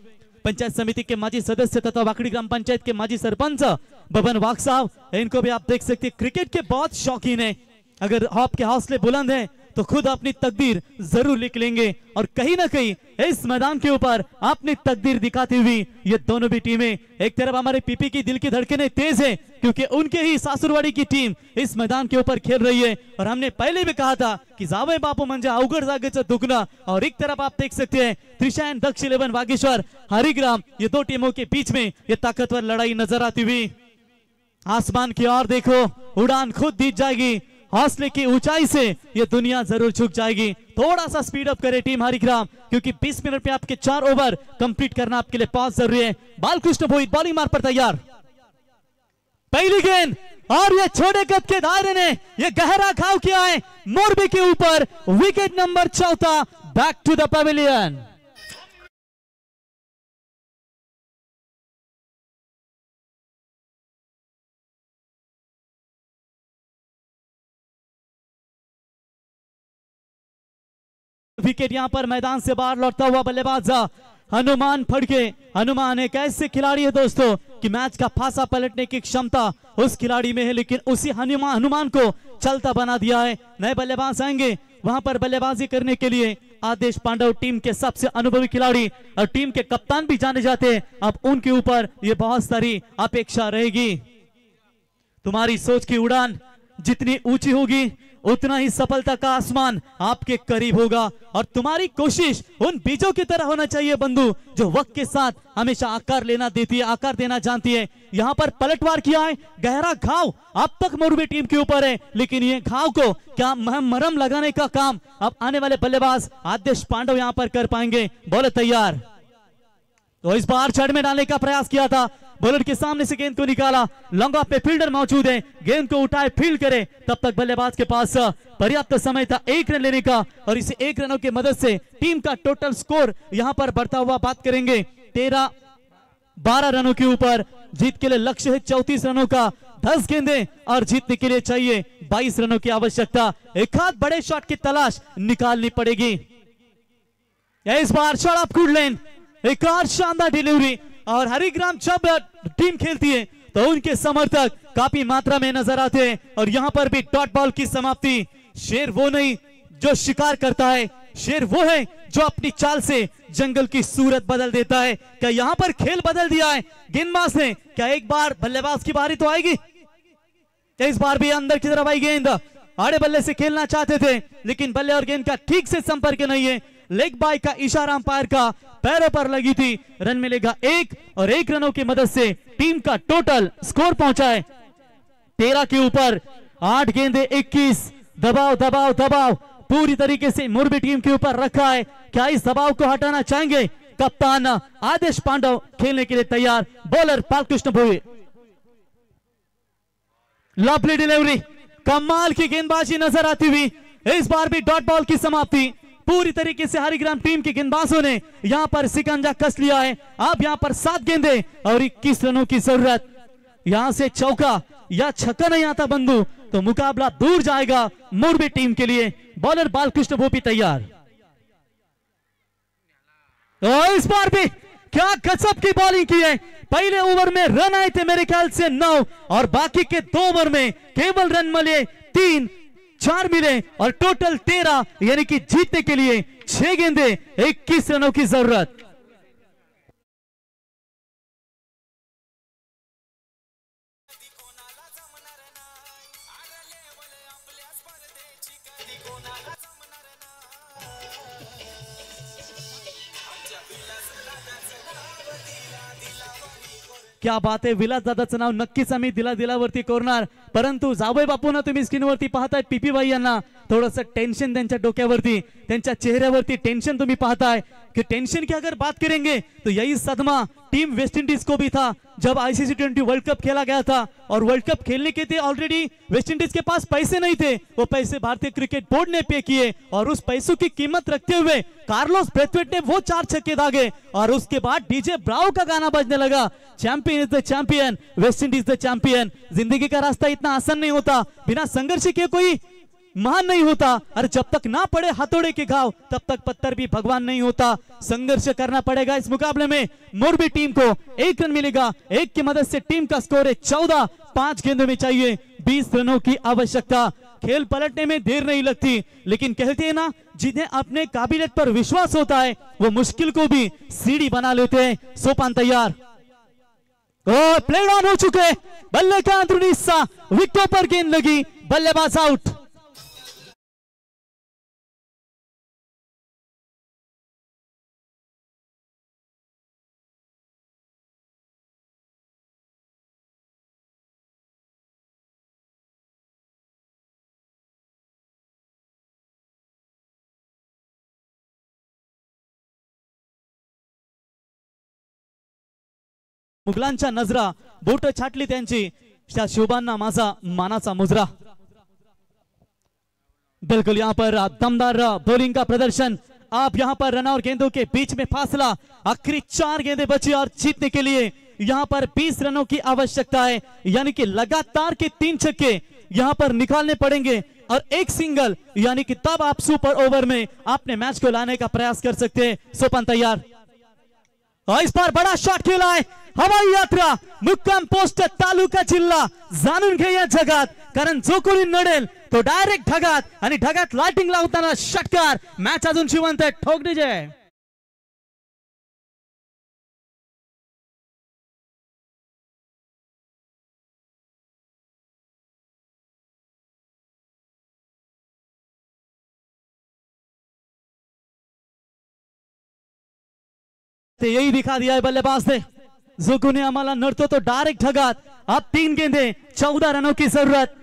पंचायत समिति के माजी सदस्य तथा वाकड़ी ग्राम पंचायत के माजी सरपंच बबन वाघ साहब, इनको भी आप देख सकते हैं, क्रिकेट के बहुत शौकीन है। अगर आपके हौसले बुलंद हैं तो खुद अपनी तकदीर जरूर लिख लेंगे, और कहीं ना कहीं इस मैदान के ऊपर अपनी तकदीर दिखाती हुई ये दोनों भी टीमें, एक तरफ हमारे पीपी की दिल की धड़कनें तेज है क्योंकि उनके ही सासुरवाड़ी की टीम इस मैदान के ऊपर खेल रही है, और हमने पहले भी कहा था कि जावई बापू म्हणजे अवघड जागेचं दुखणं। और एक तरफ आप देख सकते हैं त्रिशा एंड दक्ष 11 वागेश्वर हरिग्राम, ये दो टीमों के बीच में ये ताकतवर लड़ाई नजर आती हुई। आसमान की ओर देखो, उड़ान खुद दी जाएगी, हौसले की ऊंचाई से ये दुनिया जरूर झुक जाएगी। थोड़ा सा स्पीड अप करे टीम हरिग्राम, क्योंकि 20 मिनट में आपके 4 ओवर कंप्लीट करना आपके लिए बहुत जरूरी है। बालकृष्ण भोईत बॉलिंग मार पर तैयार। पहली गेंद और ये छोटे कद के दायरे ने ये गहरा घाव किया है मोरबी के ऊपर। Wicket number 4, back to the pavilion. Wicket यहां पर मैदान से बाहर लौटता हुआ बल्लेबाज हनुमान फड़के। हनुमान एक ऐसे खिलाड़ी है दोस्तों कि मैच का फांसा पलटने की क्षमता उस खिलाड़ी में है, लेकिन उसी हनुमान को चलता बना दिया है। नए बल्लेबाज आएंगे वहां पर बल्लेबाजी करने के लिए। आदेश पांडव टीम के सबसे अनुभवी खिलाड़ी और टीम के कप्तान भी जाने जाते हैं। अब उनके ऊपर ये बहुत सारी अपेक्षा रहेगी। तुम्हारी सोच की उड़ान जितनी ऊंची होगी उतना ही सफलता का आसमान आपके करीब होगा, और तुम्हारी कोशिश उन बीजों की तरह होना चाहिए बंधु, जो वक्त के साथ हमेशा आकार लेना देती है, आकार देना जानती है। यहां पर पलटवार किया है, गहरा घाव अब तक मोरबी टीम के ऊपर है, लेकिन ये घाव को क्या मरहम लगाने का काम अब आने वाले बल्लेबाज आदेश पांडव यहां पर कर पाएंगे। बॉलर तैयार, तो इस बार जड़ में डालने का प्रयास किया था, बॉलर के सामने से गेंद को निकाला। लॉन्ग ऑफ पे फील्डर मौजूद है, गेंद को उठाए फील्ड करे, तब तक बल्लेबाज के पास पर्याप्त समय था 1 रन लेने का, और इसे 1 रनों की मदद से टीम का टोटल स्कोर यहां पर बढ़ता हुआ बात करेंगे 12 रनों के ऊपर। जीत के लिए लक्ष्य है 34 रनों का, 10 गेंदें और जीतने के लिए चाहिए 22 रनों की आवश्यकता। एक हाथ बड़े शॉट की तलाश निकालनी पड़ेगी। इस बार शॉट ऑफ गुड लेन, एक और शानदार डिलीवरी, और हरिग्राम जब टीम खेलती है तो उनके समर्थक काफी मात्रा में नजर आते हैं, और यहां पर भी डॉट बॉल की समाप्ति। शेर वो नहीं जो शिकार करता है, शेर वो है जो अपनी चाल से जंगल की सूरत बदल देता है। क्या यहां पर खेल बदल दिया है गेंदबाज ने? क्या एक बार बल्लेबाज की बारी तो आएगी? इस बार भी अंदर की तरफ आई गेंद, आड़े बल्ले से खेलना चाहते थे, लेकिन बल्ले और गेंद का ठीक से संपर्क नहीं है। लेग बाय का इशारा अंपायर का पैरों पर लगी थी। रन मिलेगा 1, और 1 रनों की मदद से टीम का टोटल स्कोर पहुंचा है 13 के ऊपर। 8 गेंदे 21, दबाव दबाव दबाव पूरी तरीके से मोरबी टीम के ऊपर रखा है। क्या इस दबाव को हटाना चाहेंगे? कप्तान आदेश पांडव खेलने के लिए तैयार। बॉलर बालकृष्ण भोई, लवली डिलीवरी, कमाल की गेंदबाजी नजर आती हुई। इस बार भी डॉट बॉल की समाप्ति। पूरी तरीके से हरिग्राम टीम के गेंदबाजों ने यहां पर सिकंजा कस लिया है। अब यहां पर 7 गेंदे और 21 रनों की जरूरत। यहां से चौका या छक्का नहीं आता बंधु तो मुकाबला दूर जाएगा मोरबी टीम के लिए। बॉलर बालकृष्ण भोपी तैयार। तो इस बार भी क्या गजब की बॉलिंग की है। पहले ओवर में रन आए थे मेरे ख्याल से 9, और बाकी के 2 ओवर में केवल रन मिले 3, 4 मिले, और टोटल 13, यानी कि जीतने के लिए 6 गेंदे 21 रनों की जरूरत। क्या बात आहे, विलास दादाचं नाव नक्कीच आम्ही दिलावरती करणार, परंतु जावई बापूंना तुम्ही स्क्रीनवरती पाहताय पीपी भाई यांना थोडंसं टेंशन त्यांच्या डोक्यावरती, त्यांच्या चेहऱ्यावरती टेंशन तुम्ही पाहताय कि टेंशन की अगर बात करेंगे तो यही सदमा टीम वेस्ट इंडीज को भी था जब आईसीसी T20 वर्ल्ड कप खेला गया था, और वर्ल्ड कप खेलने के लिए ऑलरेडी वेस्ट इंडीज के पास पैसे नहीं थे। वो पैसे भारतीय क्रिकेट बोर्ड ने पे किए, और उस पैसों की कीमत रखते हुए कार्लोस ब्रेथवेट ने वो 4 छक्के दागे, और उसके बाद डीजे ब्रावो का गाना बजने लगा, champion is the champion, West Indies the champion. जिंदगी का रास्ता इतना आसान नहीं होता, बिना संघर्ष के कोई महान नहीं होता, और जब तक ना पड़े हथौड़े के घाव तब तक पत्थर भी भगवान नहीं होता। संघर्ष करना पड़ेगा इस मुकाबले में। मोरबी टीम को 1 रन मिलेगा, 1 की मदद से टीम का स्कोर है 14, 5 गेंदों में चाहिए 20 रनों की आवश्यकता। खेल पलटने में देर नहीं लगती, लेकिन कहते हैं ना, जिन्हें अपने काबिलियत पर विश्वास होता है वो मुश्किल को भी सीढ़ी बना लेते हैं। सोपान तैयार, प्लेड ऑन हो चुके, बल्ले का अंदरूनी हिस्सा, विकेटों पर गेंद लगी, बल्लेबाज आउट। मुघलांच्या नजरा बोट छाटली त्यांची त्या शिवबांना माझा मानाचा मुजरा। बिल्कुल यहाँ पर दमदार बॉलिंग का प्रदर्शन। आप यहाँ पर रन और गेंदों के बीच में फासला, आखिरी 4 गेंदें बची और जीतने के लिए यहाँ पर 20 रनों की आवश्यकता है, यानी कि लगातार के 3 छक्के यहाँ पर निकालने पड़ेंगे और एक सिंगल, यानी कि तब आप सुपर ओवर में आपने मैच को लाने का प्रयास कर सकते हैं। सोपान तैयार और इस बार बड़ा शॉट खेला है। हवाई यात्रा मुक्काम पोस्ट तालुका जिल्हा जाणून घे या जगात, कारण जो कोणी नडेल तो डायरेक्ट ढगात आणि ढगात लाइटिंग लावताना षटकार। मॅच अजून जिवंत आहे। ठोक डीजे ते यही दिखा दिया है बल्लेबाज ने, जो कोणी आम्हाला नडतो तो डायरेक्ट ढगात। अब 3 गेंदे 14 रनों की जरूरत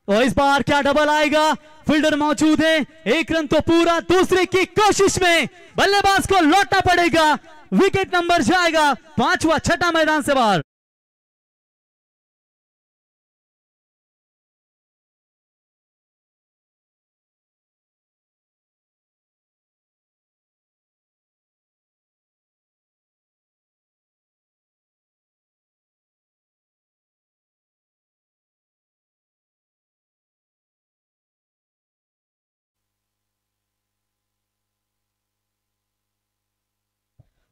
और इस बार क्या डबल आएगा? फील्डर मौजूद है, 1 रन तो पूरा दूसरे की कोशिश में बल्लेबाज को लौटना पड़ेगा। विकेट नंबर जाएगा 5वां, 6ठा मैदान से बाहर।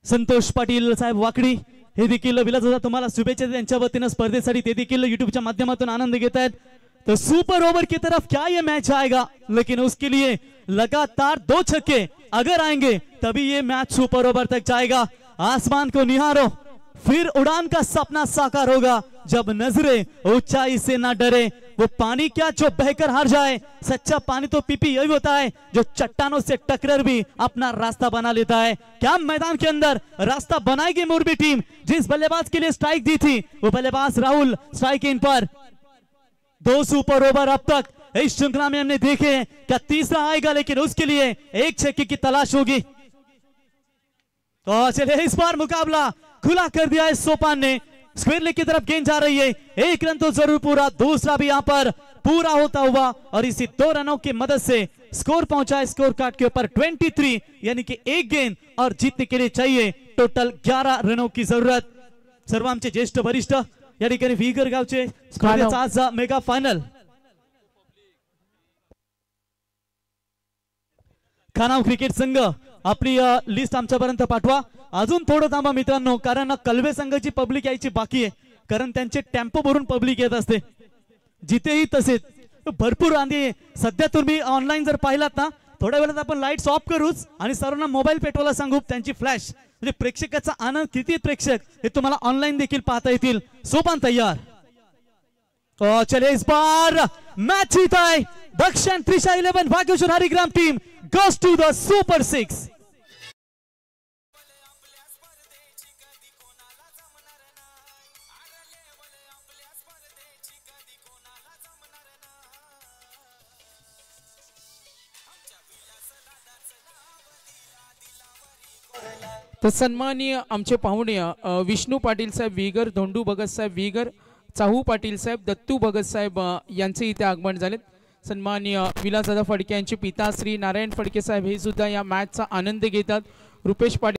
संतोष पाटील साहेब वाकडी हे देखील विलासदादा तुम्हाला शुभेच्छा त्यांच्या वतीने स्पर्धेसाठी ते देखील यूट्यूबच्या माध्यमातून आनंद घेत आहेत। तो सुपर ओवर की तरफ क्या ये मैच आएगा, लेकिन उसके लिए लगातार 2 छक्के अगर आएंगे तभी ये मैच सुपर ओवर तक जाएगा। आसमान को निहारो, फिर उड़ान का सपना साकार होगा। जब नजरें ऊंचाई से ना डरे, वो पानी क्या जो बहकर हार जाए। सच्चा पानी तो पीपी यही होता है जो चट्टानों से टकराकर भी अपना रास्ता बना लेता है। क्या मैदान के अंदर रास्ता बनाएगी मोरबी टीम? जिस बल्लेबाज के लिए स्ट्राइक दी थी वो बल्लेबाज Rahul strike in per. 2 super over अब तक इस श्रृंखला में हमने देखे हैं, क्या तीसरा आएगा? लेकिन उसके लिए 1 छक्के की तलाश होगी। और चलिए इस बार मुकाबला खुला कर दिया है सोपान ने। स्क्वायर लेग की तरफ गेंद जा रही है, 1 रन तो जरूर पूरा, दूसरा भी यहां पर पूरा होता हुआ और इसी 2 रनों की मदद से स्कोर पहुंचा है स्कोर कार्ड के ऊपर 23, यानी कि 1 गेंद और जीतने के लिए चाहिए टोटल 11 रनों की जरूरत। सर्व आमचे ज्येष्ठ वरिष्ठ या ठिकाणी विगर गावचे स्पर्धेचा आज मेगा फायनल। खानाव क्रिकेट संघ आपली लिस्ट आमच्यापर्यंत पाठवा। अजून थोडं थांबा मित्रांनो, कारण कलवे संघाची पब्लिक यायची बाकी आहे, कारण त्यांचे टेम्पो भरून पब्लिक येत असते जिथेही तसेच भरपूर। आणि सध्या तुम्ही ऑनलाईन जर पाहिलात ना, थोड्या वेळात आपण लाईट्स ऑफ करूच आणि सर्वांना मोबाईल पेटवायला सांगू, त्यांची फ्लॅश म्हणजे प्रेक्षकाचा आनंद किती प्रेक्षक हे तुम्हाला ऑनलाईन देखील पाहता येतील। सोपान तैयार और चले इस बार मैच जीता है दक्षिण त्रिशा 11 Bhagyeshwar Harigram team goes to the Super 6। तर सन्माननीय आमचे पाहुणे विष्णू पाटील साहेब विगर, धोंडू भगत साहेब विगर, चाहू पाटील साहेब, दत्तू भगत साहेब यांचे इथे आगमन झाले। सन्माननीय विलासदादा फडके यांचे पिता श्री नारायण फडके साहेब हे सुद्धा या मॅचचा आनंद घेतात। रुपेश पाटील